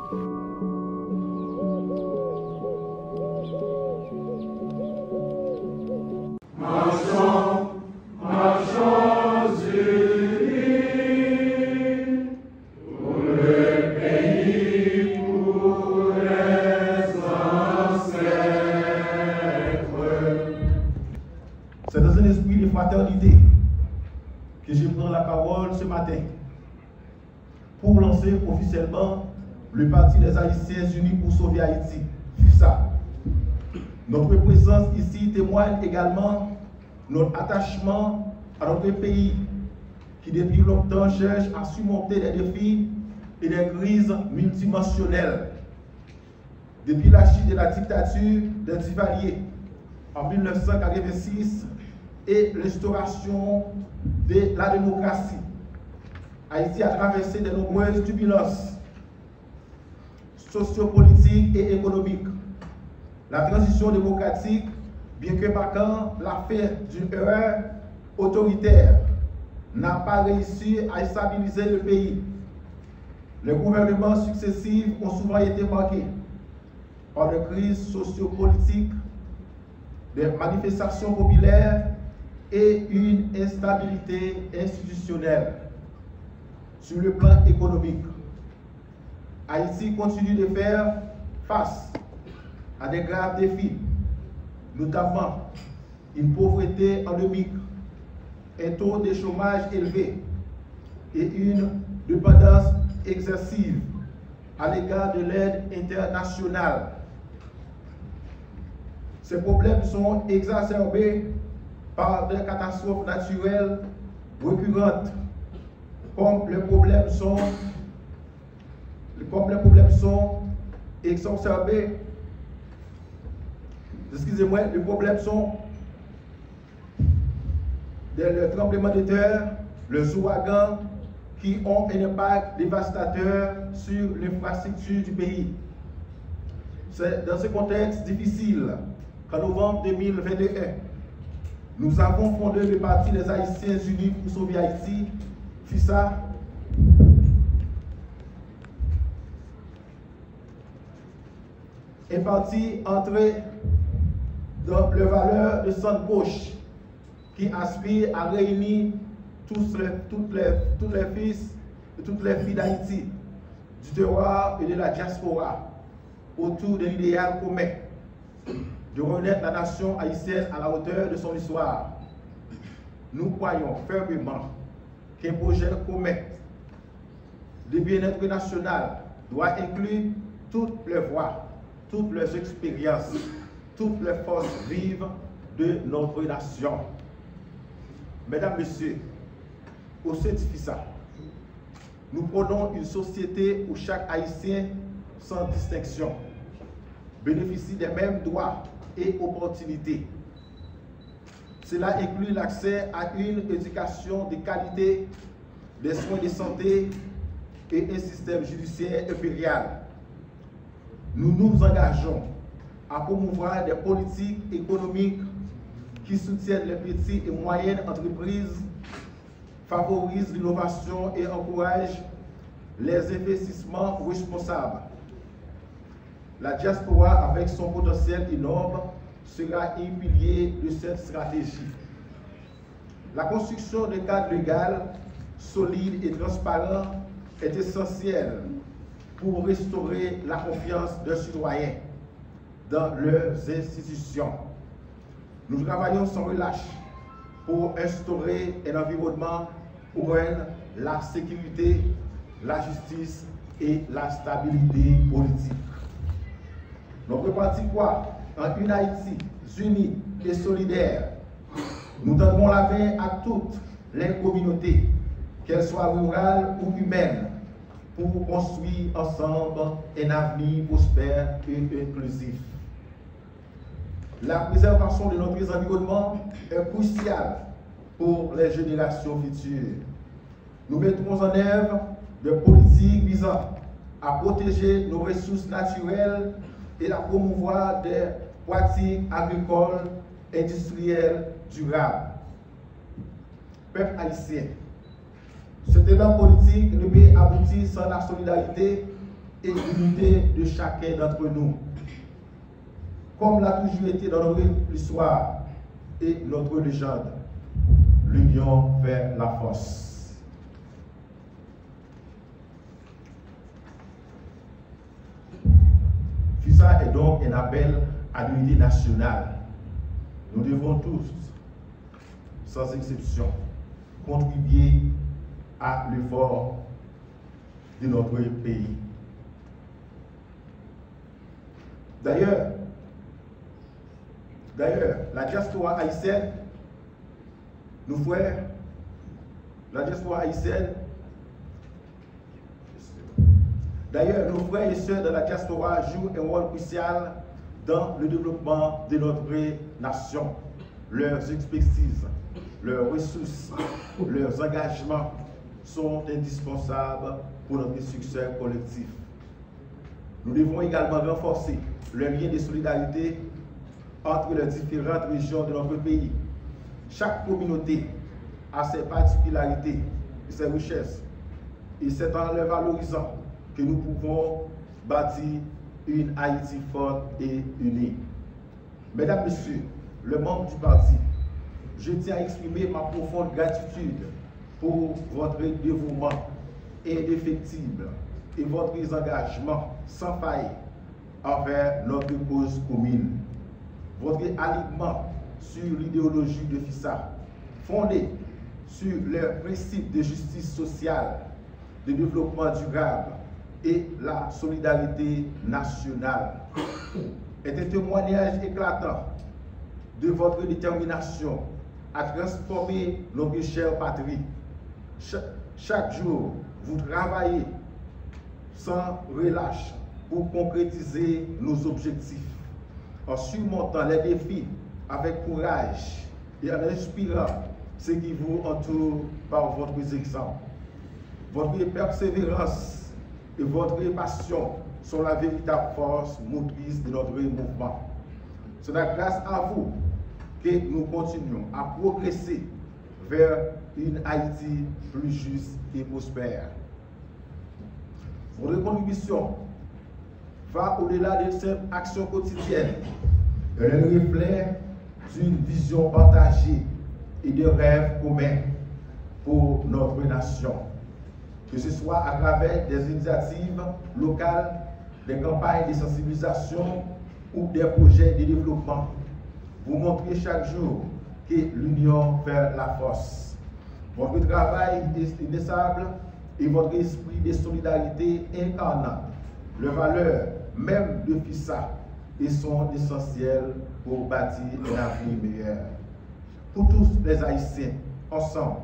C'est dans un esprit de fraternité que je prends la parole ce matin pour lancer officiellement le Parti des Haïtiens Unis pour sauver Haïti, FUSA. Notre présence ici témoigne également notre attachement à notre pays qui depuis longtemps cherche à surmonter des défis et des crises multidimensionnelles. Depuis la chute de la dictature des Duvalier en 1986 et l'instauration de la démocratie, Haïti a traversé de nombreuses turbulences sociopolitiques et économiques. La transition démocratique, bien que marquant l'affaire d'une erreur autoritaire, n'a pas réussi à stabiliser le pays. Les gouvernements successifs ont souvent été marqués par des crises sociopolitiques, des manifestations populaires et une instabilité institutionnelle. Sur le plan économique, Haïti continue de faire face à des graves défis, notamment une pauvreté endémique, un taux de chômage élevé et une dépendance excessive à l'égard de l'aide internationale. Ces problèmes sont exacerbés par des catastrophes naturelles récurrentes, comme les problèmes sont exacerbés. Excusez-moi, les problèmes sont les tremblements de terre, les ouragans qui ont un impact dévastateur sur l'infrastructure du pays. C'est dans ce contexte difficile qu'en novembre 2021, nous avons fondé le Parti des Haïtiens Unis pour sauver Haïti, FUSA, un parti entré dans les valeurs de son gauche qui aspire à réunir tous les fils et toutes les filles d'Haïti, du terroir et de la diaspora, autour de l'idéal commun de renaître la nation haïtienne à la hauteur de son histoire. Nous croyons fermement qu'un projet commun de bien-être national doit inclure toutes les voix, toutes les expériences, toutes les forces vives de notre nation. Mesdames, Messieurs, au sein de FUSA, nous prenons une société où chaque Haïtien, sans distinction, bénéficie des mêmes droits et opportunités. Cela inclut l'accès à une éducation de qualité, des soins de santé et un système judiciaire impérial. Nous nous engageons à promouvoir des politiques économiques qui soutiennent les petites et moyennes entreprises, favorisent l'innovation et encouragent les investissements responsables. La diaspora, avec son potentiel énorme, sera un pilier de cette stratégie. La construction d'un cadre légal, solide et transparent est essentielle pour restaurer la confiance des citoyens dans leurs institutions. Nous travaillons sans relâche pour instaurer un environnement où règne la sécurité, la justice et la stabilité politique. Notre parti croit en une Haïti unie et solidaire. Nous tendons la main à toutes les communautés, qu'elles soient rurales ou humaines, pour construire ensemble un avenir prospère et inclusif. La préservation de notre environnement est cruciale pour les générations futures. Nous mettrons en œuvre des politiques visant à protéger nos ressources naturelles et à promouvoir des pratiques agricoles, industrielles, durables. Peuple haïtien, cet élan politique ne peut aboutir sans la solidarité et l'unité de chacun d'entre nous. Comme l'a toujours été dans notre histoire et notre légende, l'union fait la force. FUSA est donc un appel à l'unité nationale. Nous devons tous, sans exception, contribuer à l'effort de notre pays. D'ailleurs, la diaspora haïtienne, nos frères, la diaspora haïtienne, d'ailleurs, nos frères et sœurs de la diaspora jouent un rôle crucial dans le développement de notre nation. Leurs expertises, leurs ressources, leurs engagements sont indispensables pour notre succès collectif. Nous devons également renforcer le lien de solidarité entre les différentes régions de notre pays. Chaque communauté a ses particularités et ses richesses. Et c'est en les valorisant que nous pouvons bâtir une Haïti forte et unie. Mesdames, Messieurs, le membre du parti, je tiens à exprimer ma profonde gratitude pour votre dévouement indéfectible et votre engagement sans faille envers notre cause commune. Votre alignement sur l'idéologie de FISA, fondée sur les principes de justice sociale, de développement durable et la solidarité nationale, est un témoignage éclatant de votre détermination à transformer notre chère patrie. Chaque jour, vous travaillez sans relâche pour concrétiser nos objectifs, en surmontant les défis avec courage et en inspirant ceux qui vous entourent par votre exemple. Votre persévérance et votre passion sont la véritable force motrice de notre mouvement. C'est grâce à vous que nous continuons à progresser vers une Haïti plus juste et prospère. Votre contribution va au-delà de cette action quotidienne. Elle reflète d'une vision partagée et de rêves communs pour notre nation. Que ce soit à travers des initiatives locales, des campagnes de sensibilisation ou des projets de développement. Vous montrez chaque jour que l'union fait la force. Votre travail est indécessable et votre esprit de solidarité incarnant les valeurs même de FISA et sont essentiels pour bâtir un avenir meilleur. Pour tous les Haïtiens, ensemble,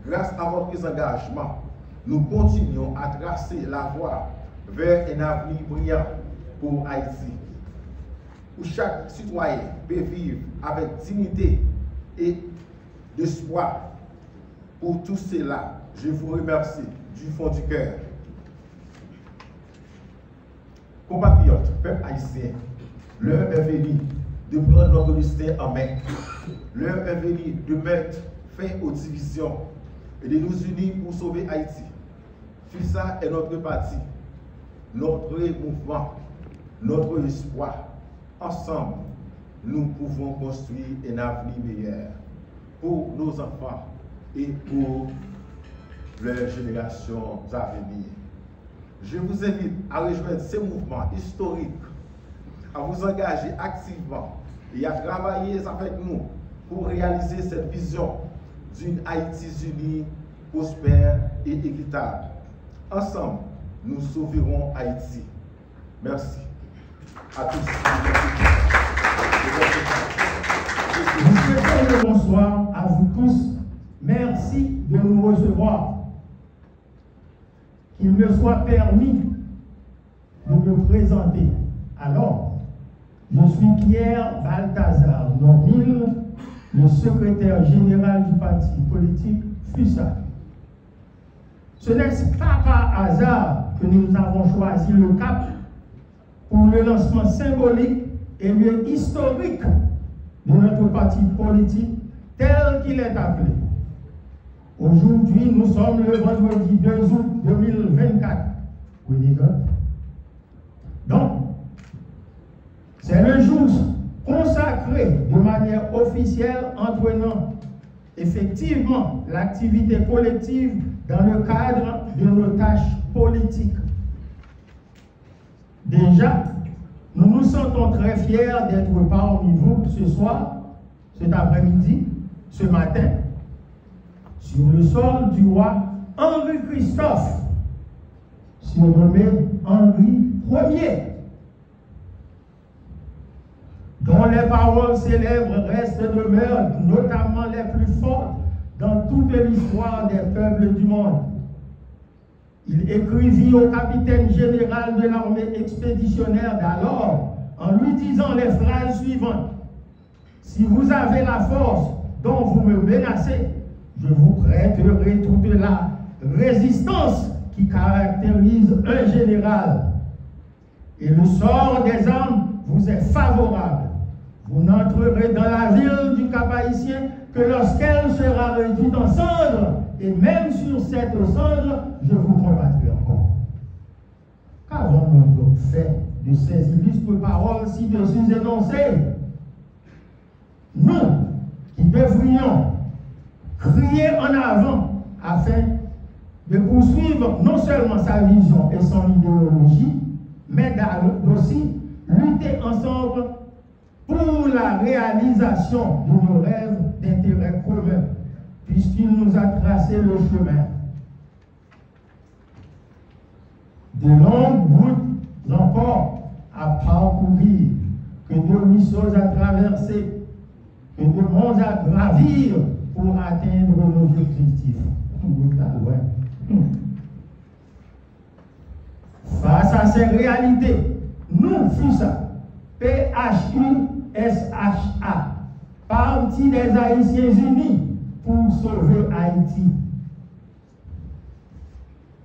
grâce à votre engagement, nous continuons à tracer la voie vers un avenir brillant pour Haïti, où chaque citoyen peut vivre avec dignité et d'espoir. Pour tout cela, je vous remercie du fond du cœur. Compatriotes, peuple haïtien, l'heure est venue de prendre notre destin en main. L'heure est venue de mettre fin aux divisions et de nous unir pour sauver Haïti. FISA est notre parti, notre mouvement, notre espoir. Ensemble, nous pouvons construire un avenir meilleur pour nos enfants et pour les générations à venir. Je vous invite à rejoindre ces mouvements historiques, à vous engager activement et à travailler avec nous pour réaliser cette vision d'une Haïti unie, prospère et équitable. Ensemble, nous sauverons Haïti. Merci à tous. Nous souhaitons le bonsoir à vous tous. Merci de nous recevoir. Qu'il me soit permis de me présenter. Alors, je suis Pierre Balthazar Normil, le secrétaire général du parti politique FUSA. Ce n'est pas par hasard que nous avons choisi le cap pour le lancement symbolique et lieu historique de notre parti politique tel qu'il est appelé. Aujourd'hui, nous sommes le vendredi 2 août 2024. Donc, c'est le jour consacré de manière officielle entraînant effectivement l'activité collective dans le cadre de nos tâches politiques. Déjà, nous nous sentons très fiers d'être parmi vous ce soir, cet après-midi, ce matin, sur le sol du roi Henri Christophe, surnommé Henri Ier, dont les paroles célèbres restent et demeurent notamment les plus fortes dans toute l'histoire des peuples du monde. Il écrivit au capitaine général de l'armée expéditionnaire d'alors en lui disant les phrases suivantes. « Si vous avez la force dont vous me menacez, je vous prêterai toute la résistance qui caractérise un général. Et le sort des armes vous est favorable. Vous n'entrerez dans la ville du Cap-Haïtien que lorsqu'elle sera réduite en cendres, et même sur cette cendre, je vous combattrai encore. » Qu'avons-nous donc fait de ces illustres paroles ci-dessus énoncées? Nous, qui devrions crier en avant afin de poursuivre non seulement sa vision et son idéologie, mais aussi lutter ensemble pour la réalisation de nos rêves d'intérêt commun, puisqu'il nous a tracé le chemin. De longues routes encore à parcourir, que de ruisseaux à traverser, que de monts à gravir pour atteindre nos objectifs. Face à ces réalités, nous, FUSA, PHUSHA, Parti des Haïtiens Unis pour sauver Haïti.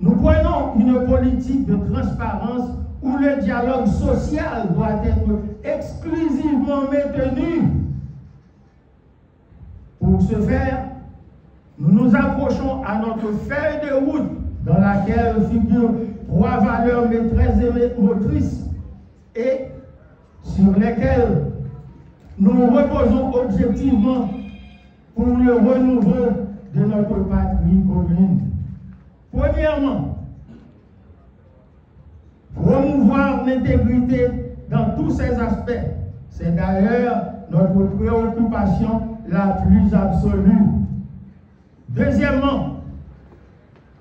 Nous prenons une politique de transparence où le dialogue social doit être exclusivement maintenu. Pour ce faire, nous nous approchons à notre feuille de route dans laquelle figurent 3 valeurs maîtresses et motrices et sur lesquelles nous reposons objectivement pour le renouveau de notre patrie commune. Premièrement, promouvoir l'intégrité dans tous ses aspects. C'est d'ailleurs notre préoccupation la plus absolue. Deuxièmement,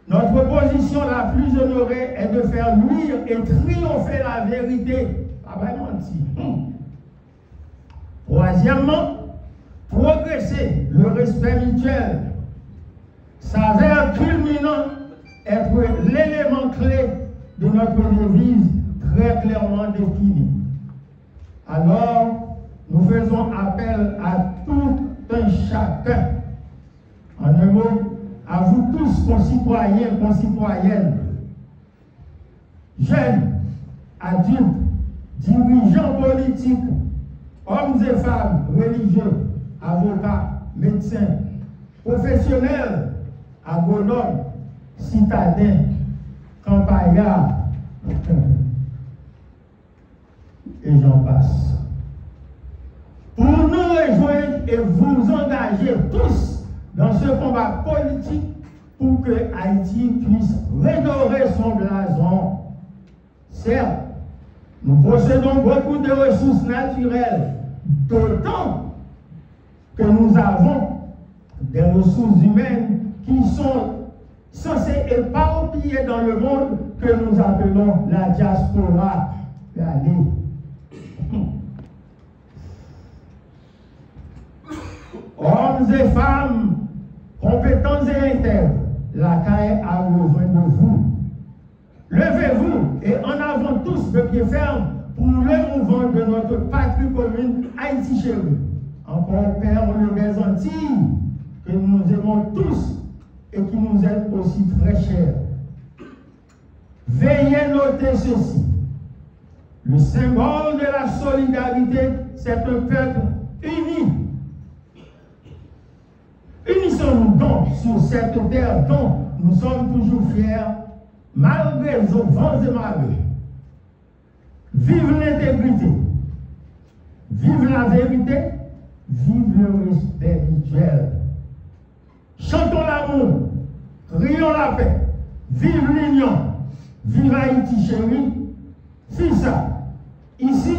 notre position la plus honorée est de faire luire et triompher la vérité. Ah ben menti. Troisièmement, progresser le respect mutuel. S'avère culminant être l'élément clé de notre devise très clairement définie. Alors, nous faisons appel à tout un chacun. En un mot, à vous tous, concitoyens, concitoyennes, jeunes, adultes, dirigeants politiques, hommes et femmes, religieux, avocats, médecins, professionnels, agronomes, citadins, campagnards, et j'en passe. Pour nous rejoindre et vous engager tous dans ce combat politique pour que Haïti puisse redorer son blason. Certes, nous possédons beaucoup de ressources naturelles, d'autant que nous avons des ressources humaines qui sont censées éparpillées dans le monde que nous appelons la diaspora. Allez. Hommes et femmes, compétents et intègres, la CAE a besoin de vous. Levez-vous et en avant tous de pied ferme pour le mouvement de notre patrie commune Haïti chérie. Encore perle des Antilles, que nous aimons tous et qui nous est aussi très cher. Veuillez noter ceci. Le symbole de la solidarité, c'est un peuple uni. Unissons-nous donc sur cette terre dont nous sommes toujours fiers, malgré nos vents et marées. Vive l'intégrité, vive la vérité, vive le respect mutuel. Chantons l'amour, crions la paix, vive l'union, vive Haïti chérie, FISA. Ici,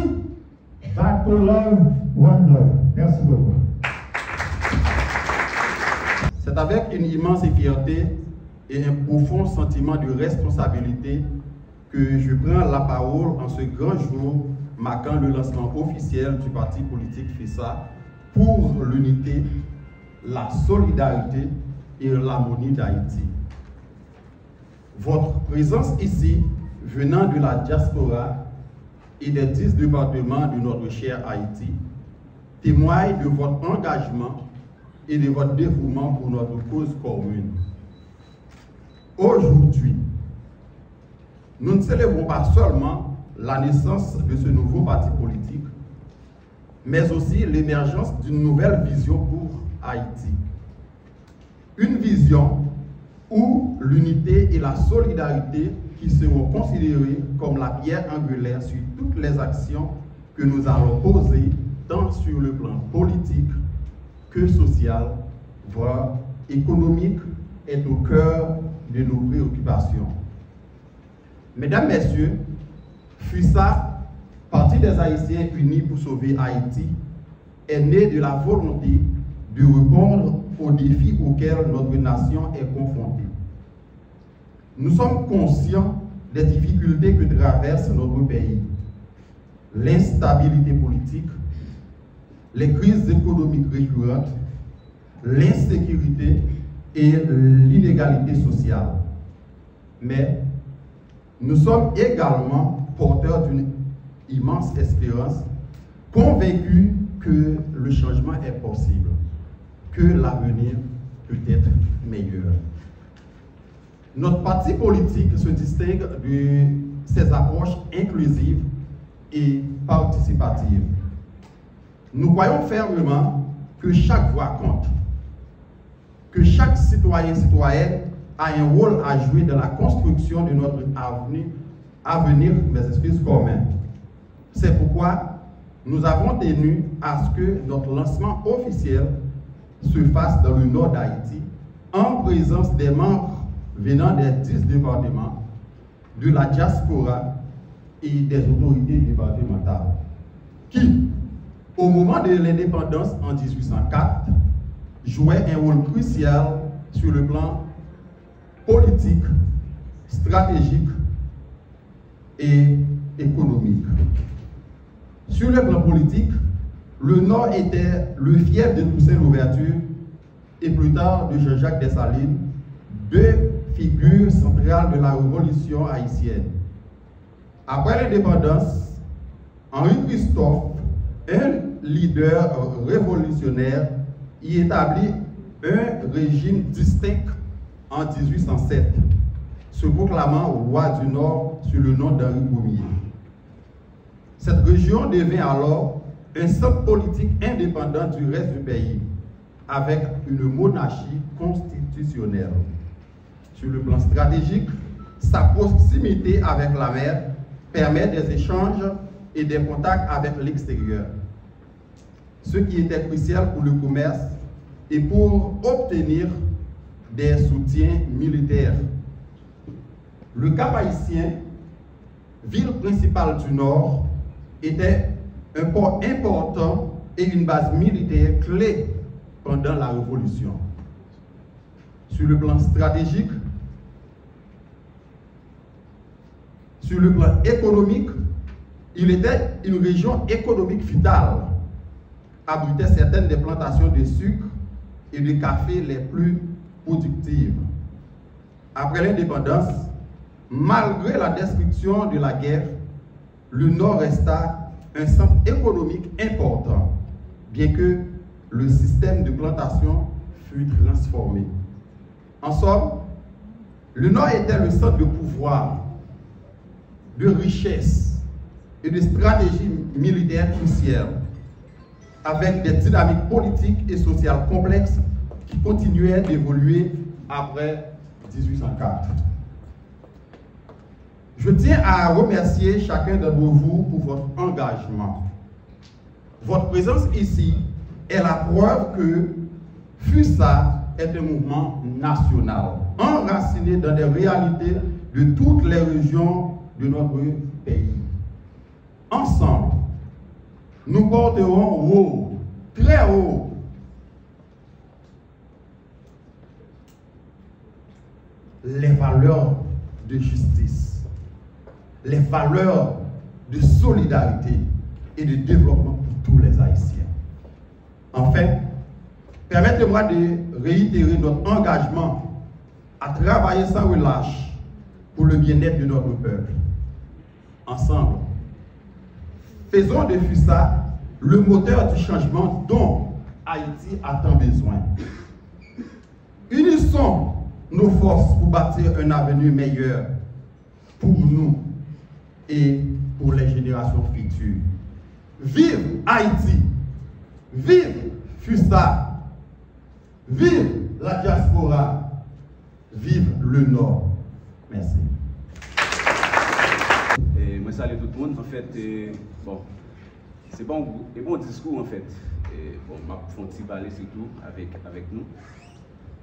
Battle Love, One Love. Merci beaucoup. C'est avec une immense fierté et un profond sentiment de responsabilité que je prends la parole en ce grand jour marquant le lancement officiel du parti politique FISA pour l'unité, la solidarité et l'harmonie d'Haïti. Votre présence ici, venant de la diaspora et des 10 départements de notre cher Haïti, témoigne de votre engagement et de votre dévouement pour notre cause commune. Aujourd'hui, nous ne célébrons pas seulement la naissance de ce nouveau parti politique, mais aussi l'émergence d'une nouvelle vision pour Haïti. Une vision où l'unité et la solidarité qui seront considérées comme la pierre angulaire sur toutes les actions que nous allons poser, tant sur le plan politique que social, voire économique, est au cœur de nos préoccupations. Mesdames, Messieurs, FISA, Parti des Haïtiens unis pour sauver Haïti, est né de la volonté de répondre aux défis auxquels notre nation est confrontée. Nous sommes conscients des difficultés que traverse notre pays. L'instabilité politique, les crises économiques récurrentes, l'insécurité et l'inégalité sociale. Mais nous sommes également porteurs d'une immense espérance, convaincus que le changement est possible, que l'avenir peut être meilleur. Notre parti politique se distingue de ses approches inclusives et participatives. Nous croyons fermement que chaque voix compte, que chaque citoyenne a un rôle à jouer dans la construction de notre avenir commun. C'est pourquoi nous avons tenu à ce que notre lancement officiel se fasse dans le nord d'Haïti, en présence des membres venant des 10 départements, de la diaspora et des autorités départementales, qui, au moment de l'indépendance en 1804, jouaient un rôle crucial sur le plan politique, stratégique et économique. Sur le plan politique, le Nord était le fief de Toussaint Louverture et plus tard de Jean-Jacques Dessalines, deux figures centrales de la révolution haïtienne. Après l'indépendance, Henri Christophe, un leader révolutionnaire, y établit un régime distinct en 1807, se proclamant roi du Nord sur le nom d'Henri Ier. Cette région devint alors un centre politique indépendant du reste du pays, avec une monarchie constitutionnelle. Sur le plan stratégique, sa proximité avec la mer permet des échanges et des contacts avec l'extérieur, ce qui était crucial pour le commerce et pour obtenir des soutiens militaires. Le Cap-Haïtien, ville principale du Nord, était un port important et une base militaire clé pendant la Révolution. Sur le plan stratégique, sur le plan économique, il était une région économique vitale, abritait certaines des plantations de sucre et de café les plus productives. Après l'indépendance, malgré la destruction de la guerre, le Nord resta un centre économique important, bien que le système de plantation fut transformé. En somme, le Nord était le centre de pouvoir, de richesse et de stratégie militaire cruciale, avec des dynamiques politiques et sociales complexes qui continuaient d'évoluer après 1804. Je tiens à remercier chacun d'entre vous pour votre engagement. Votre présence ici est la preuve que FUSA est un mouvement national, enraciné dans des réalités de toutes les régions de notre pays. Ensemble, nous porterons haut, très haut, les valeurs de justice, les valeurs de solidarité et de développement pour tous les Haïtiens. Enfin, permettez-moi de réitérer notre engagement à travailler sans relâche pour le bien-être de notre peuple. Ensemble, faisons de FUSA le moteur du changement dont Haïti a tant besoin. Unissons nos forces pour bâtir un avenir meilleur pour nous et pour les générations futures. Vive Haïti! Vive FUSA! Vive la diaspora! Vive le Nord! Merci. Moi salue tout le monde. En fait, bon, c'est bon discours en fait. Bon, je vais un petit parler surtout avec nous.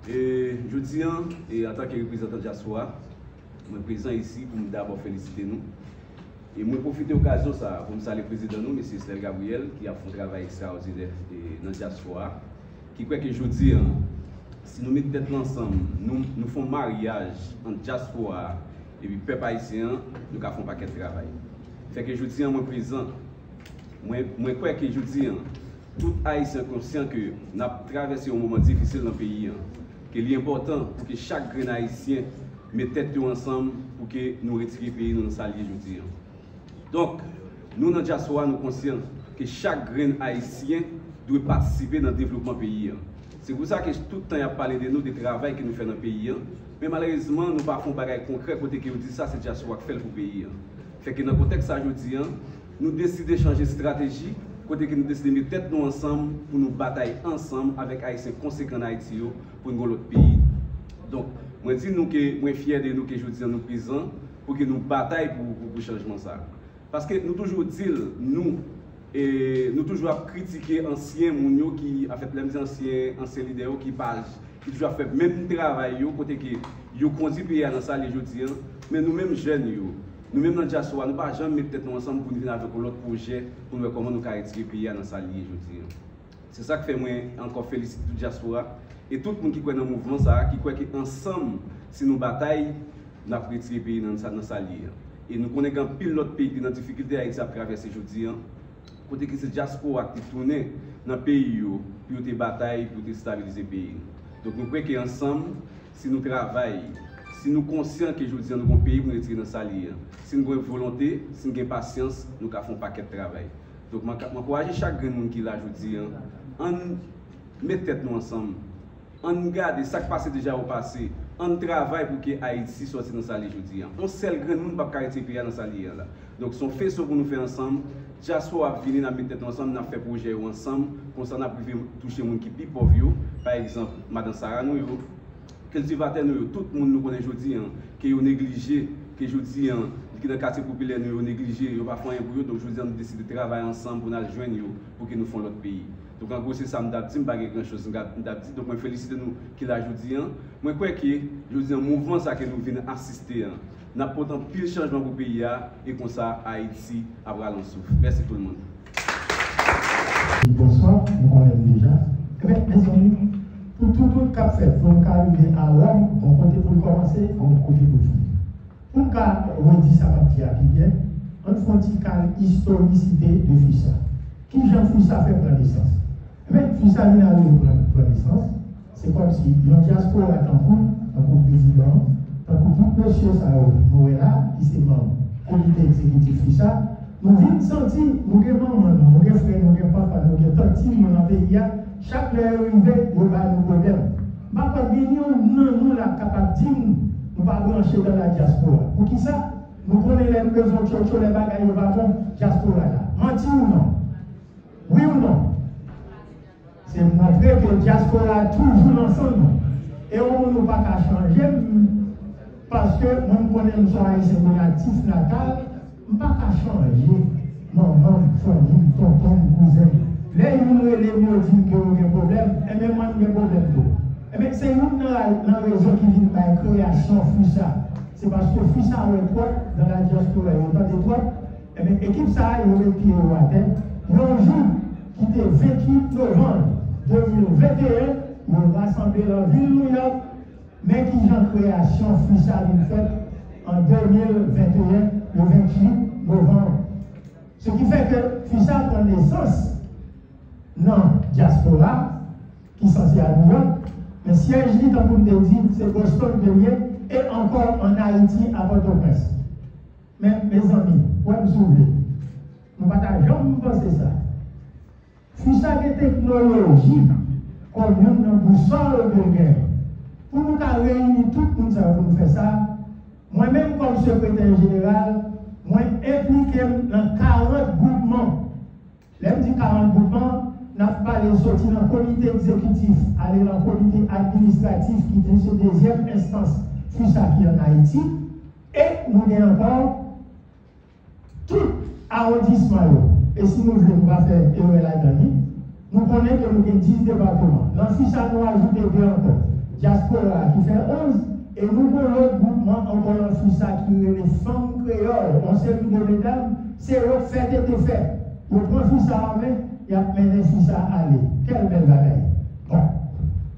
Et je dis, en tant que représentant de diaspora, je suis présent ici pour d'abord féliciter nous. Et je profite de l'occasion pour me saluer le président nous, M. Stel Gabriel, qui a fait un travail extraordinaire dans la diaspora. Qui croit que je dis, si nous mettons tête ensemble, nous faisons mariage entre diaspora et puis peuple haïtien, nous faisons un paquet de travail. Fait que je dis, moi présent, moi crois que je dis, tout haïtien conscient que nous avons traversé un moment difficile dans le pays. Qu'il est important pour que chaque grain haïtien mette tête ensemble pour que nous retirions le pays dans sa ligne. Donc, nous, dans la diaspora, nous sommes conscients que chaque grain haïtien doit participer dans le développement du pays. C'est pour ça que tout le temps, il a parlé de nous, du travail que nous faisons dans le pays. Mais malheureusement, nous ne faisons pas des choses concrètes côté que nous disons ça, c'est la diaspora qui fait pour le pays. Fait que dans le contexte aujourd'hui, nous décidons de changer de stratégie. Côté que nous décidons de mettre tête nous ensemble pour nous batailler ensemble avec Haïtiens conséquents en Haïti pour nous l'autre pays. Donc, moi dis nous que moi fier de nous que je dis nous présents pour que nous bataillons pour changement ça. Parce que nous toujours disons nous toujours critiquer anciens mounio qui a fait les anciens leaders qui toujours fait même travail côté que yo conduit pays dans ça les aujourd'hui mais nous mêmes jeunes nous-mêmes dans la diaspora, nous ne pouvons jamais mettre tête ensemble pour venir avec l'autre projet pour voir comment nous pouvons retirer le pays dans sa ligne aujourd'hui. C'est ça que fait moi encore féliciter toute la diaspora et tout le monde qui croit dans le mouvement, qui croit qu'ensemble, si nous bataillons, nous pouvons retirer le pays dans sa ligne. Et nous connaissons un pile d'autres pays qui ont des difficultés à traverser aujourd'hui. Côté que c'est la diaspora qui tourne dans le pays pour te batailler, pour stabiliser le pays. Donc nous croyons qu'ensemble, si nous travaillons, si nous sommes conscients que nous avons un pays pour nous retirer dans sa ligne, si nous avons volonté, si nous avons patience, nous avons un paquet de travail. Donc, je encourage chaque monde qui l'a aujourd'hui, on met tête nous ensemble, on regarde ce qui passe déjà au passé, on travaille pour que Haïti sorte dans sa ligne aujourd'hui. On sait le grand monde ne peut pas retirer dans sa ligne. Donc, son fait ce que nous faisons ensemble, diaspora venir dans mettre tête ensemble, nous fait projet ensemble, comme ça nous avons touché les gens qui sont pauvres, par exemple, Mme Sarah nous. Cultivateurs, tout le monde nous connaît aujourd'hui, qui ont négligé, qui aujourd'hui, qui dans le quartier populaire, nous ont négligé, ils n'ont pas fait un pour eux, donc aujourd'hui, on décide de travailler ensemble pour nous joindre pour que nous fassions l'autre pays. Donc en gros, c'est ça, je ne dis pas grand chose. Donc je félicite nous qui l'a aujourd'hui. Je crois que aujourd'hui, un mouvement ça que nous venons assister, nous apportons plus de changement pour le pays et comme ça, Haïti aura l'en souffle. Merci tout le monde. Bonsoir, nous connaissons déjà. Eh bien, mes amis, pour tout le cap fait, pour nous arriver à l'homme, on compte pour commencer, on compte pour finir. Pour nous redire ça qui bien, on fait une historicité de FUSA. Qui Jean FUSA fait prendre naissance? Mais FUSA vient à prendre naissance, c'est comme si le diaspora est en tant que président, tant que tout monsieur Noëlla, qui est membre du comité exécutif FUSA, nous venons sentir, nous avons maman, nous avons frère, nous avons papa, nous avons tanti, nous avons pays, chaque heure arrivée, nous avons nos problèmes. Nous ne pouvons pas capable de dire, nous ne pas brancher dans la diaspora. Pour qui ça? Nous connaissons les besoins de les bagages, nous avons diaspora là. Mentir ou non? Oui ou non? C'est montrer que la diaspora est toujours ensemble. Et on ne peut pas changer. parce que moi, je connais une soirée natif natal, je ne peux pas changer. Maman, famille, tonton, cousin. Là, ils me disent que vous avez un problème, et même moi, j'ai un problème. Et bien, c'est une raison qui vient de la création FUSA. C'est parce que FUSA a un poids dans la diaspora, il y a autant d'étoiles. Et bien, l'équipe ça, il y a un pied à terre. Le jour qui était 28 novembre 2021, ils ont rassemblé la ville de New York, mais qui ont création FUSA une fête en 2021, le 28 novembre. Ce qui fait que FUSA prend naissance dans la diaspora, qui est censé à New York, mais siège dit, comme vous me dites, c'est Boston de et encore en Haïti à Port-au-Prince. Mais mes amis, vous me souvenez, nous ne pouvons jamais penser ça. FUSA des technologies, comme nous dans boussole de guerre. Pour nous réunir tout le monde pour nous faire ça, moi-même comme secrétaire général, moi impliqué dans 40 groupements. Là, je dis 40 groupements, nous avons parlé de sortir dans le comité exécutif, aller dans le comité administratif qui est une deuxième instance FUSA qui est en Haïti. Et nous avons encore tout arrondissement. Et si nous voulons faire erreur là-dedans, nous connaissons que nous avons 10 départements. Dans FUSA, nous avons ajouté 2 encore. Diaspora qui fait 11. Et nous avons l'autre groupement encore un FUSA qui est les femmes créoles. On sait que les dames, c'est l'autre fait et fait. Vous prenez FUSA en main, il y a mené FUSA à aller. Quelle belle bagaille. Bon,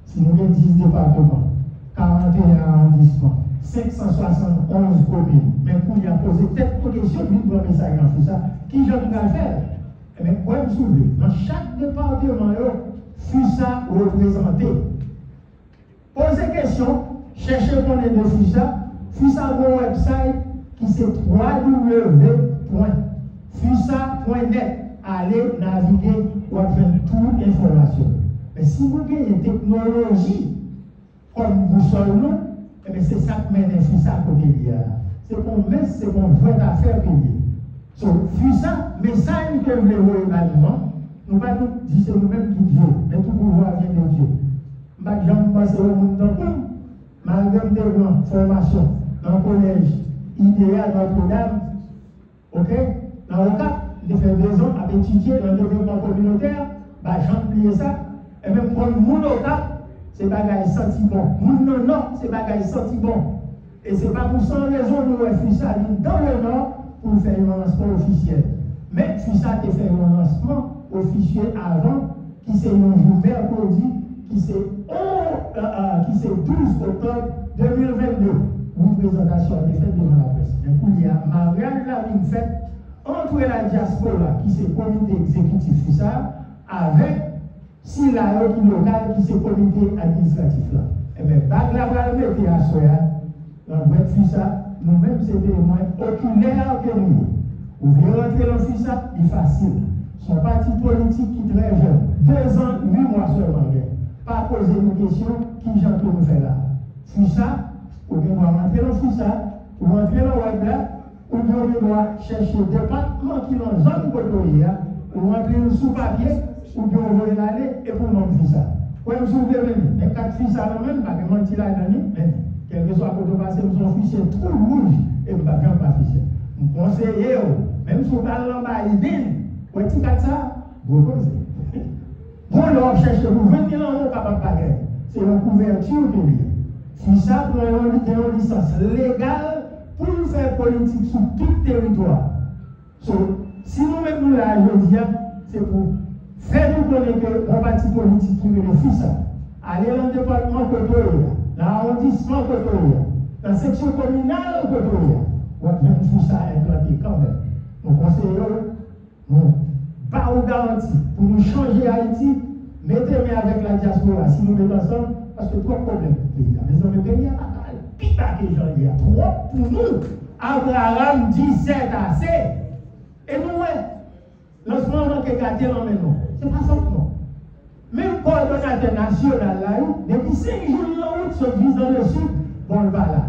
si nous avons 10 départements, 41 arrondissements, 571 communes, mais pour y a posé tête de question, nous avons message dans FUSA, qui j'en vais faire? Eh bien, vous me souvenez, dans chaque département, FUSA représenté. Posez question, cherchez qu'on est de FUSA. FUSA a un website qui c'est www.fusa.net. Allez naviguer pour faire toute information. Mais si vous avez une technologie comme vous sommes nous, eh bien c'est ça qui mène FUSA à côté de c'est qu'on vraie affaire payée. So, FUSA, message que vous voulez voir maintenant, nous ne pouvons pas dire c'est nous-mêmes qui Dieu, mais tout pouvoir vient de Dieu. Je ne vais pas passer au monde dans malgré des formations dans le collège idéal Notre-Dame, ok? Dans le cas, de faire 2 ans à étudier dans le développement communautaire, j'ai oublié ça, et même pour mon OCAP, c'est bagaille senti bon. Mon non, c'est bagaille senti bon. Et ce n'est pas pour sans raison nous FUSA dans le Nord pour faire un lancement officiel. Mais FUSA a fait un lancement officiel avant, qui c'est un jour mercredi, qui c'est 12 octobre 2022. Une présentation a été faite devant la presse. Du coup, il y a mariage la ligne faite entre la diaspora, qui c'est le comité exécutif FUSA, avec SILA qui est local, qui c'est le comité administratif là. Et bien, bac la balle mettez à Soya, dans le FUSA, nous-mêmes, c'est des moyens oculaires que nous. Vous voulez rentrer dans le FUSA, c'est facile. Son parti politique qui est très jeune, 2 ans, 8 mois seulement. Pas poser une question, qui j'en peux nous faire là. FUSA, ou bien on va rentrer dans le FUSA, ou rentrer dans le web là, ou bien on doit chercher le département qui est dans la zone côtoyée, ou rentrer sous papier, ou bien on va aller et pour nous FUSA. Quand vous souvenez, mais 4 FUSA là même, pas de mentir là-dedans, mais quel que soit côté passé, nous sommes fichiers trop rouge et nous ne pouvons pas fichier. Nous conseillons, même si vous parlez en bas, il dit, vous avez ça, vous posez. Bon, là, cherchez, vous venez là, on n'est pas capable de c'est une couverture que lui. FUSA prend une licence légale pour faire politique sur tout le territoire. Si nous-mêmes nous là, je dis, c'est pour faire nous connaître un parti politique qui est le FUSA. Aller dans le département côtoyé, dans l'arrondissement côtoyé, dans la section communale côtoyé, on va faire FUSA implanté quand même. Nous conseillons, nous pas aux garanties pour nous changer Haïti, mettez-moi avec la diaspora, si nous mettons ensemble, parce que trois problèmes pour le pays. Les hommes pays, il y a pas pita que j'en dis, trop pour nous. Abraham 17 assez. Et nous, lancement qui est gâté dans les noms. C'est pas ça non. Même coordonnateur national là, depuis 5 jours en route, se disent dans le sud, bon, le va là.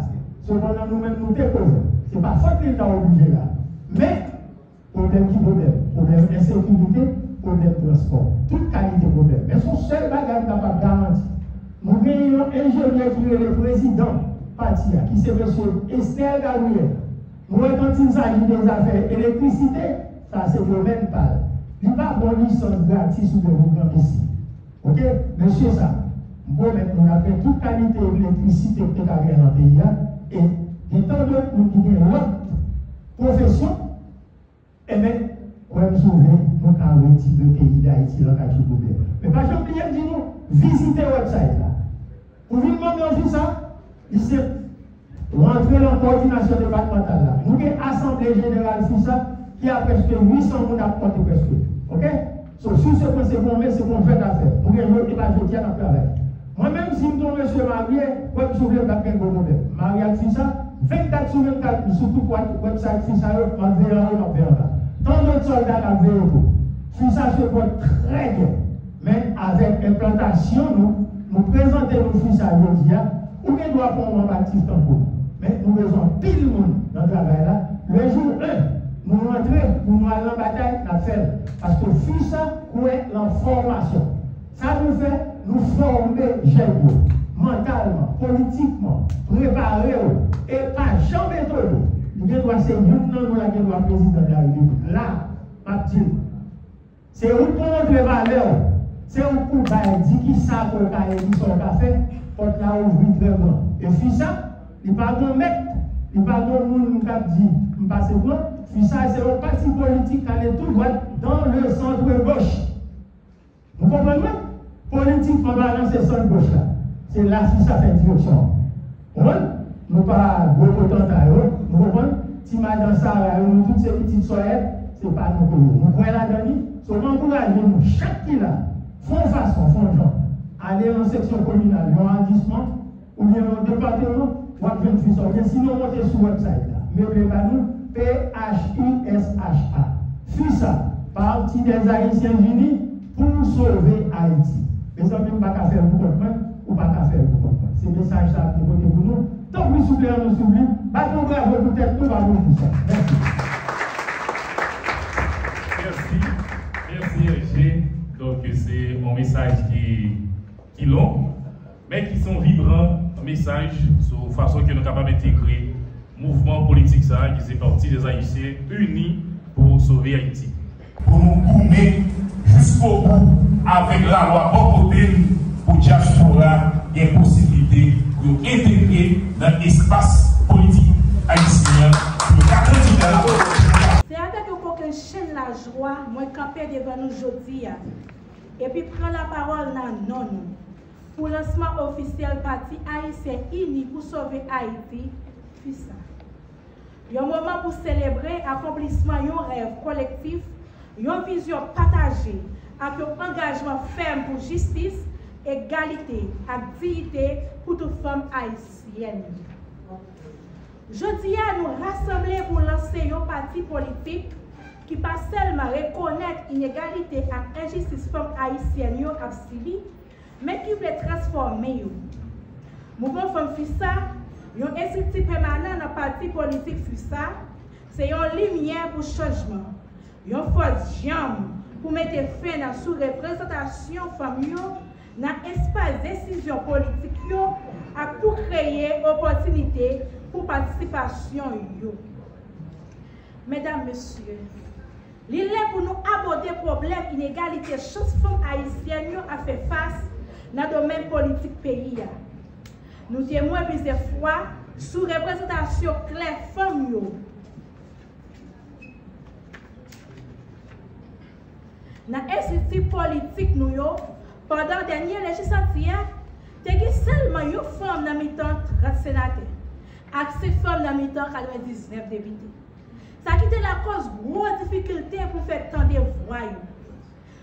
Cependant, nous-mêmes nous déposons. Ce n'est pas faute l'État obligé là. Mais, problème qui problème? Problème d'insécurité, problème de transport. Toute qualité de problème. Mais son seul bagage capable de garantir. Nous gagnons un ingénieur qui est le président parti, qui c'est M. Estelle Gabriel. Moi, quand il s'agit des affaires électricité, ça c'est le même pal. Il n'y a pas de licence gratis ou de programme ici. Ok? Monsieur, ça. Bon, maintenant, on a fait toute qualité d'électricité que tu as dans le pays. Et il y a tant d'autres qui ont l'autre profession. Et bien, on va sauver, on va retirer le pays d'Haïti dans le cas du problème. Mais pas oublier de dire, visitez le website là. Pour venir demander ça, ici, rentrer dans la coordination départementale là. Nous avons une assemblée générale sur ça qui a presque 800 personnes à porter presque. Ok? So, sur ce point, c'est bon, mais c'est qu'on fait d'affaires. Nous avons une évaluation à travail. Moi-même, si je tombe monsieur marié, je ne souviens pas de problème. Marie a fait ça, 24 sur 24, surtout pour le website, si ça, on verra, on verra. Tant d'autres soldats à vélo. Si ça se porte très bien, mais avec implantation, nous présentons nos fils à aujourd'hui, ou bien nous avons un actif temporaire. Mais nous besoin pile le monde dans le travail là. Le jour 1, nous rentrons pour nous aller en bataille, nous faisons. Parce que fils ça, est la formation. Ça nous fait nous former jeunes, mentalement, politiquement, préparer et pas jamais trop. Nous devons c'est nous la président de la République. Là, c'est où pour les valeurs, c'est où pour dire qui ça pour qui sont café, pour la ouvrir vraiment. Et puis ça, il n'y a pas de mec, il n'y a pas de monde qui dit, je passe bon, puis ça, c'est un parti politique qui est tout droit dans le centre gauche. Vous comprenez? Politiquement, dans ce centre gauche là, c'est là que ça fait direction. Nous pas de potentat, nous comprenons? Si madame Sarah, nous toutes ces petites soyettes, ce n'est pas nous pour nous. Nous prenons la demi, nous encourageons nous, chaque qui là, font façon, font genre, aller en section communale, en arrondissement, ou bien en département, ou à jeune fils, sinon montez sur le website là. Mais nous, PHISHA. FISA, Parti des Haïtiens Unis pour sauver Haïti. Les amis, pas qu'à faire pour comprendre, ou pas qu'à faire pour comprendre. C'est le message là qui est voté pour nous. Tant que nous soufflons, nous soufflons. Battons bravo pour tête, nous allons tout ça. Merci. Merci, Roger. Donc, c'est un message qui est long, mais qui sont vibrants, un message sur la façon que nous sommes capables d'intégrer le mouvement politique, ça, qui fait partie des Haïtiens unis pour sauver Haïti. Pour nous goumer jusqu'au bout avec la loi bon côté pour diaspora et possibilité pour intégrer dans l'espace politique haïtien pour 4 ans. C'est avec aucun chaîne la joie, moi camper devant nous aujourd'hui et puis prendre la parole dans non pour le lancement officiel parti haïtien uni pour sauver Haïti. Puis ça. Il y a un moment pour célébrer l'accomplissement d'un rêve collectif, une vision partagée, avec un engagement ferme pour justice, égalité et dignité pour toute femme haïtienne. Jeudi, nous rassembler pour lancer un parti politique qui pas seulement reconnaître l'inégalité et l'injustice femme haïtienne à Syrie, mais qui veut transformer. Mouvement Femme FISA, un institut permanent dans le parti politique FISA, c'est une lumière pour changement, une force jambe pour mettre fin à la sous-représentation familiale dans l'espace de décision politique et pour créer opportunité pour participation. Mesdames, Messieurs, il est pour nous aborder le problème d'inégalité chance femmes haïtiennes à faire face dans le domaine politique pays. Nous témoignons plusieurs fois sous représentation claire femmes. Dans l'institut politique, nous, pendant la dernière législature, il y a seulement une femme dans mi-temps 30 sénateurs, et 6 femmes dans mi-temps 99 députés. Ça a été la cause de grosses difficultés pour faire tant de voix.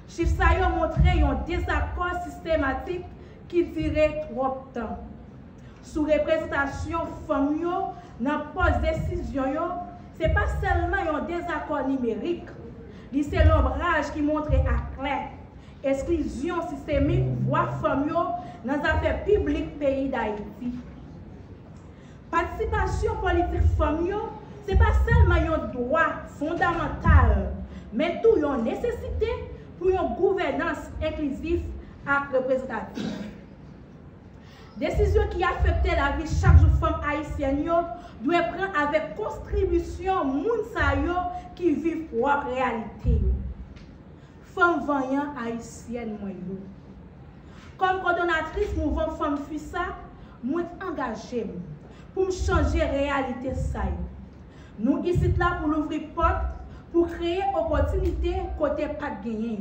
Chiffres ça montré un désaccord systématique qui durait trop de temps. Sous représentation femmes dans la pose de décision, ce n'est pas seulement un désaccord numérique. C'est l'ombrage qui montre à clair exclusion systémique voix femmes dans les affaires publiques pays d'Haïti. Participation politique femmes, ce n'est pas seulement un droit fondamental, mais tout une nécessité pour une gouvernance inclusive et représentative. Décision qui affecte la vie chaque jour femme haïtienne doit prendre avec contribution moun sa yo qui vivent propre réalité. Femme voyant haïtienne moi yo. Comme coordonnatrice mouvement femme FUSA, moi engagée pour me changer réalité ça. Nous ici là pour l'ouvrir porte pour créer opportunité côté pas gagner.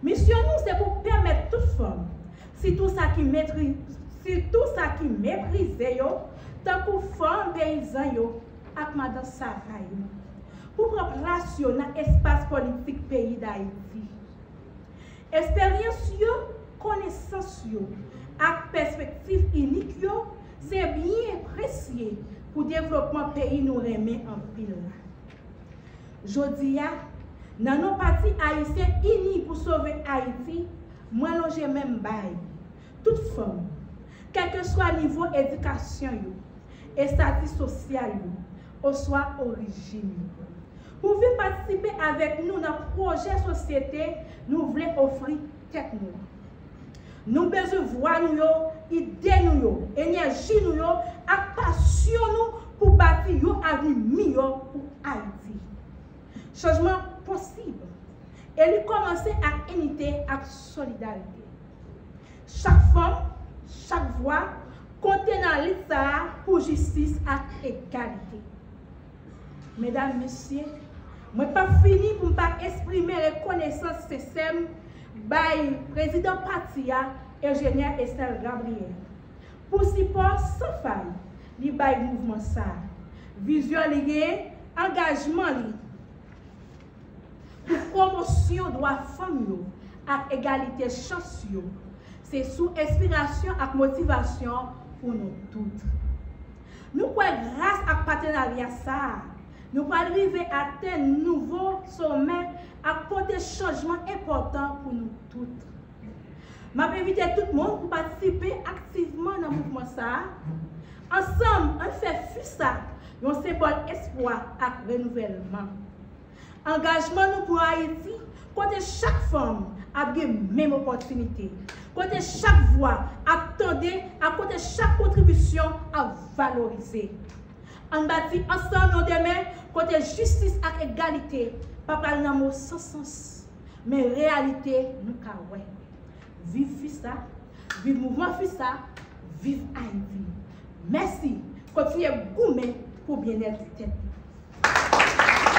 Mission nous c'est pour permettre toute femme si tout ça qui méprise yo tant pour femme paysan yo ak madame Sarah pour prendre place dans espace politique pays d'Haïti. Expérience yo, connaissance yo ak perspective unique yo c'est bien précieux pour développement pays nous remet en pile. Jodi a dans nos partis haïtiens unis pour sauver Haïti, moi j'ai même bail. Toute femme, quel que soit le niveau d'éducation et statut social, ou soit origine. Pour venir participer avec nous dans le projet société, nous voulons offrir tête nous. Nous besoin voir nous, idée nous, énergie nous, et passion nous pour bâtir un avenir meilleur pour Haïti. Changement possible. Et lui commencer à unité et solidarité. Chaque femme, chaque voix, compte dans l'État pour justice et égalité. Mesdames, Messieurs, je n'ai pas fini pour ne pas exprimer reconnaissance CSM by président Patia, ingénieur Estelle Gabriel. Pour support sans faille, li bay mouvement ça. Vision liée, engagement pour promotion droit femmes et égalité chance. C'est sous inspiration et motivation pour nous toutes. Nous pouvons, grâce à partenariat ça, nous pouvons arriver à atteindre un nouveau sommet à porter changement important pour nous toutes. Je m'invite tout le monde pour participer activement dans le mouvement ça. Ensemble, on fait FUSA, un symbole espoir et renouvellement. Engagement nous pour Haïti, côté chaque femme a bien même opportunité. Côté chaque voix, attendez, à côté chaque contribution à valoriser. On bâtit ensemble demain, côté justice et égalité, pas parler d'un mot sans sens, mais réalité nous kawè. Vive FUSA, vive mouvement FUSA, vive Haïti. Merci. Continuez goumer pour bien-être du tête.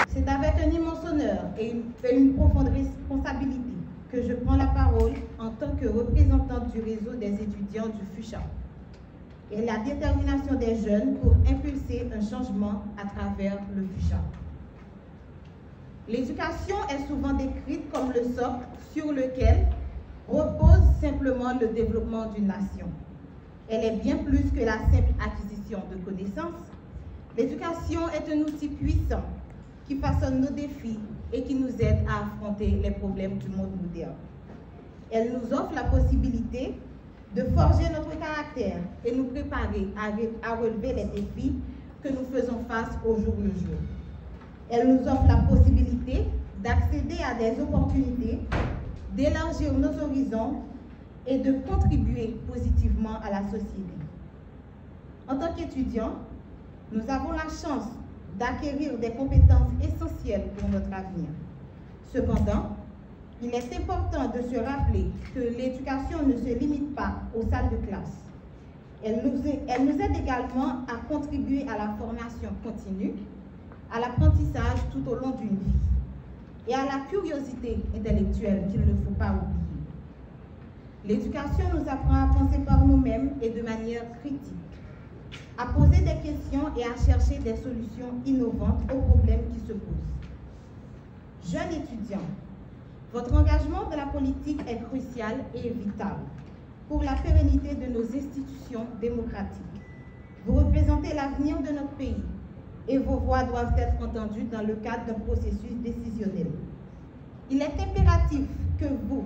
C'est avec un immense honneur et une profonde responsabilité que je prends la parole en tant que représentante du réseau des étudiants du FUSHA et la détermination des jeunes pour impulser un changement à travers le FUSHA. L'éducation est souvent décrite comme le socle sur lequel repose simplement le développement d'une nation. Elle est bien plus que la simple acquisition de connaissances. L'éducation est un outil puissant qui façonne nos défis et qui nous aide à affronter les problèmes du monde moderne. Elle nous offre la possibilité de forger notre caractère et nous préparer à relever les défis que nous faisons face au jour le jour. Elle nous offre la possibilité d'accéder à des opportunités, d'élargir nos horizons et de contribuer positivement à la société. En tant qu'étudiants, nous avons la chance d'acquérir des compétences essentielles pour notre avenir. Cependant, il est important de se rappeler que l'éducation ne se limite pas aux salles de classe. Elle nous aide également à contribuer à la formation continue, à l'apprentissage tout au long d'une vie et à la curiosité intellectuelle qu'il ne faut pas oublier. L'éducation nous apprend à penser par nous-mêmes et de manière critique, à poser des questions et à chercher des solutions innovantes aux problèmes qui se posent. Jeunes étudiants, votre engagement dans la politique est crucial et vital pour la pérennité de nos institutions démocratiques. Vous représentez l'avenir de notre pays et vos voix doivent être entendues dans le cadre d'un processus décisionnel. Il est impératif que vous,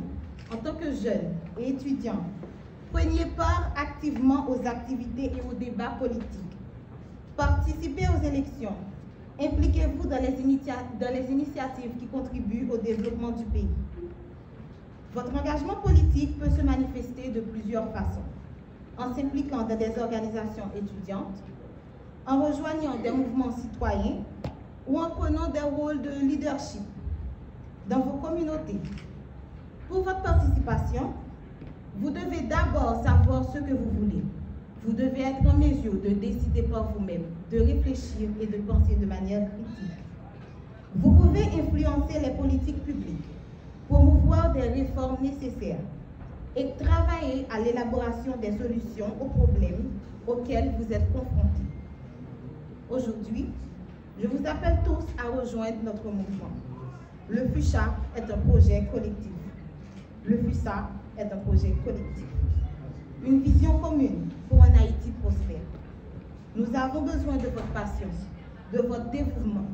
en tant que jeunes et étudiants, preniez part activement aux activités et aux débats politiques. Participez aux élections. Impliquez-vous dans les initiatives qui contribuent au développement du pays. Votre engagement politique peut se manifester de plusieurs façons. en s'impliquant dans des organisations étudiantes, en rejoignant des mouvements citoyens ou en prenant des rôles de leadership dans vos communautés. Pour votre participation, vous devez d'abord savoir ce que vous voulez. Vous devez être en mesure de décider par vous-même, de réfléchir et de penser de manière critique. Vous pouvez influencer les politiques publiques, promouvoir des réformes nécessaires et travailler à l'élaboration des solutions aux problèmes auxquels vous êtes confrontés. Aujourd'hui, je vous appelle tous à rejoindre notre mouvement. Le FUSHA est un projet collectif. Le FUSA est un projet collectif. Une vision commune pour un Haïti prospère. Nous avons besoin de votre patience, de votre dévouement,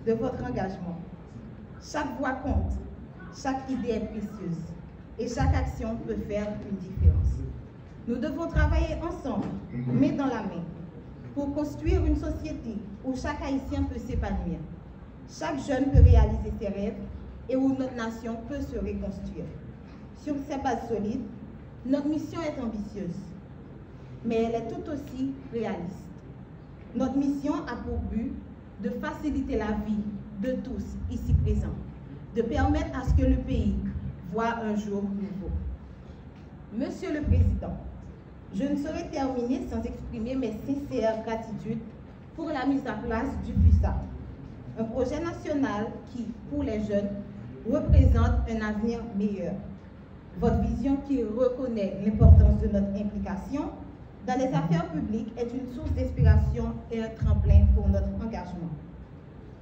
de votre engagement. Chaque voix compte, chaque idée est précieuse et chaque action peut faire une différence. Nous devons travailler ensemble, main dans la main, pour construire une société où chaque Haïtien peut s'épanouir, chaque jeune peut réaliser ses rêves et où notre nation peut se reconstruire. Sur ces bases solides, notre mission est ambitieuse, mais elle est tout aussi réaliste. Notre mission a pour but de faciliter la vie de tous ici présents, de permettre à ce que le pays voit un jour nouveau. Monsieur le Président, je ne saurais terminer sans exprimer mes sincères gratitudes pour la mise en place du FUSA, un projet national qui, pour les jeunes, représente un avenir meilleur. Votre vision qui reconnaît l'importance de notre implication dans les affaires publiques est une source d'inspiration et un tremplin pour notre engagement.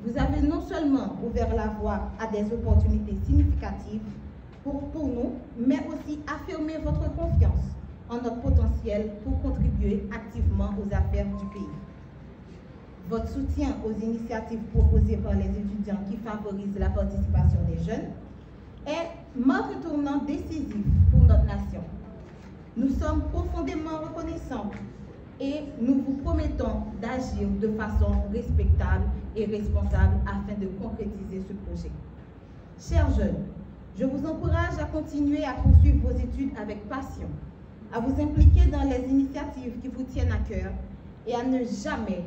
Vous avez non seulement ouvert la voie à des opportunités significatives pour nous, mais aussi affirmé votre confiance en notre potentiel pour contribuer activement aux affaires du pays. Votre soutien aux initiatives proposées par les étudiants qui favorisent la participation des jeunes marque un tournant décisif pour notre nation. Nous sommes profondément reconnaissants et nous vous promettons d'agir de façon respectable et responsable afin de concrétiser ce projet. Chers jeunes, je vous encourage à continuer à poursuivre vos études avec passion, à vous impliquer dans les initiatives qui vous tiennent à cœur et à ne jamais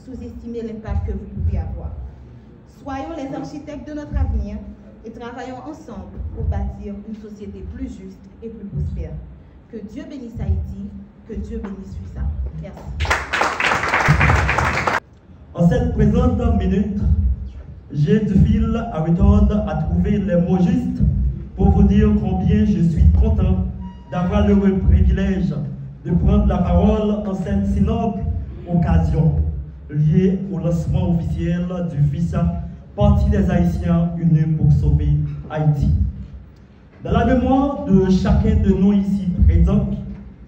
sous-estimer l'impact que vous pouvez avoir. Soyons les architectes de notre avenir et travaillons ensemble pour bâtir une société plus juste et plus prospère. Que Dieu bénisse Haïti, que Dieu bénisse FUSA. Merci. En cette présente minute, j'ai du fil à retordre à trouver les mots justes pour vous dire combien je suis content d'avoir le privilège de prendre la parole en cette si noble occasion liée au lancement officiel du FUSA, Parti des Haïtiens unis pour sauver Haïti. Dans la mémoire de chacun de nous ici présents,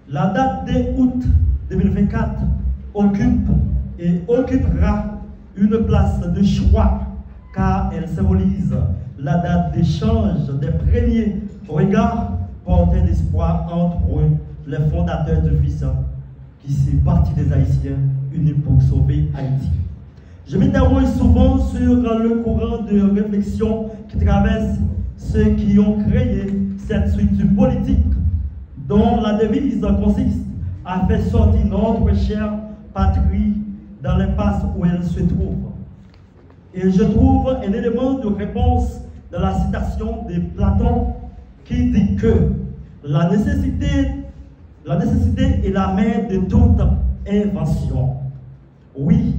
la date de août 2024 occupe et occupera une place de choix car elle symbolise la date d'échange des premiers regards portés d'espoir entre les fondateurs du FUSA, qui c'est Parti des Haïtiens unis pour sauver Haïti. Je m'interroge souvent sur le courant de réflexion qui traverse ceux qui ont créé cette structure politique dont la devise consiste à faire sortir notre chère patrie dans l'impasse où elle se trouve. Et je trouve un élément de réponse dans la citation de Platon qui dit que la nécessité est la mère de toute invention. Oui,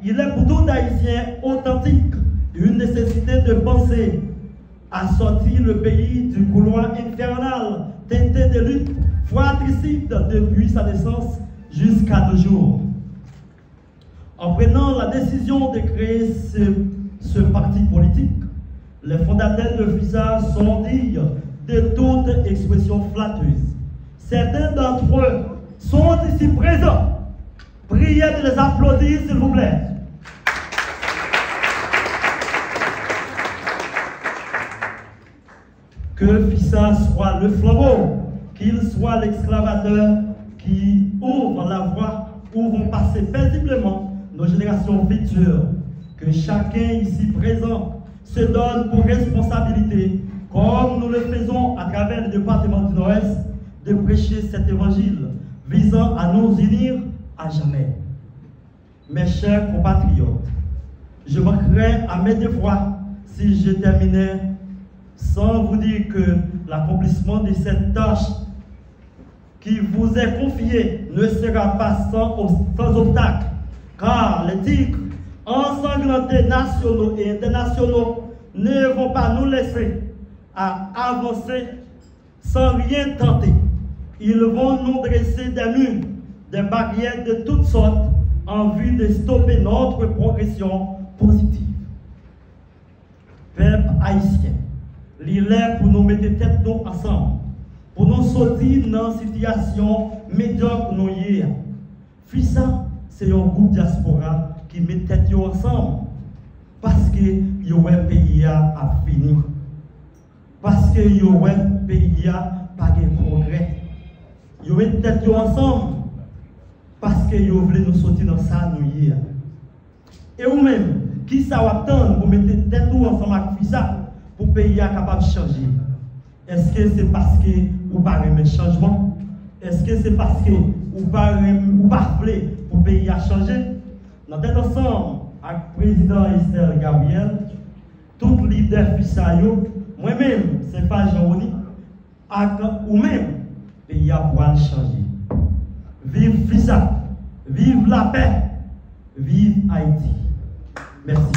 il est pour tout Haïtien authentique une nécessité de penser à sortir le pays du couloir infernal teinté de luttes fratricides depuis sa naissance jusqu'à nos jours. En prenant la décision de créer ce parti politique, les fondateurs de FUSA sont dignes de toute expression flatteuse. Certains d'entre eux sont ici présents. Priez de les applaudir, s'il vous plaît. Que FUSA soit le flambeau, qu'il soit l'exclamateur qui ouvre la voie où vont passer paisiblement nos générations futures. Que chacun ici présent se donne pour responsabilité comme nous le faisons à travers le département du Nord-Est, de prêcher cet évangile visant à nous unir à jamais. Mes chers compatriotes, je manquerais à mes devoirs si je terminais sans vous dire que l'accomplissement de cette tâche qui vous est confiée ne sera pas sans obstacle, car les tigres ensanglantés nationaux et internationaux ne vont pas nous laisser à avancer sans rien tenter. Ils vont nous dresser des murs, des barrières de toutes sortes en vue de stopper notre progression positive. Peuple haïtien, il est pour nous mettre tête nous ensemble, pour nous sortir dans une situation médiocre nous hier. FISA, c'est un groupe diaspora qui met tête ensemble parce que le pays a fini. Parce que le pays a pas de progrès. Ils mettent tête ensemble parce que vous voulez nous sortir dans ça nous hier. Et vous-même, qui ça va attendre pour mettre tête ensemble avec FISA pour le pays capable de changer? Est-ce que c'est parce que vous ne parlez pas de changement? Est-ce que c'est parce que vous ne parlez pas pour le pays à changer? Nous sommes ensemble avec le président Esther Gabriel, tout leader FISA, moi-même, c'est pas Jean-Roni, ou même, le pays a pouvoir changer. Vive FISA, vive la paix, vive Haïti. Merci.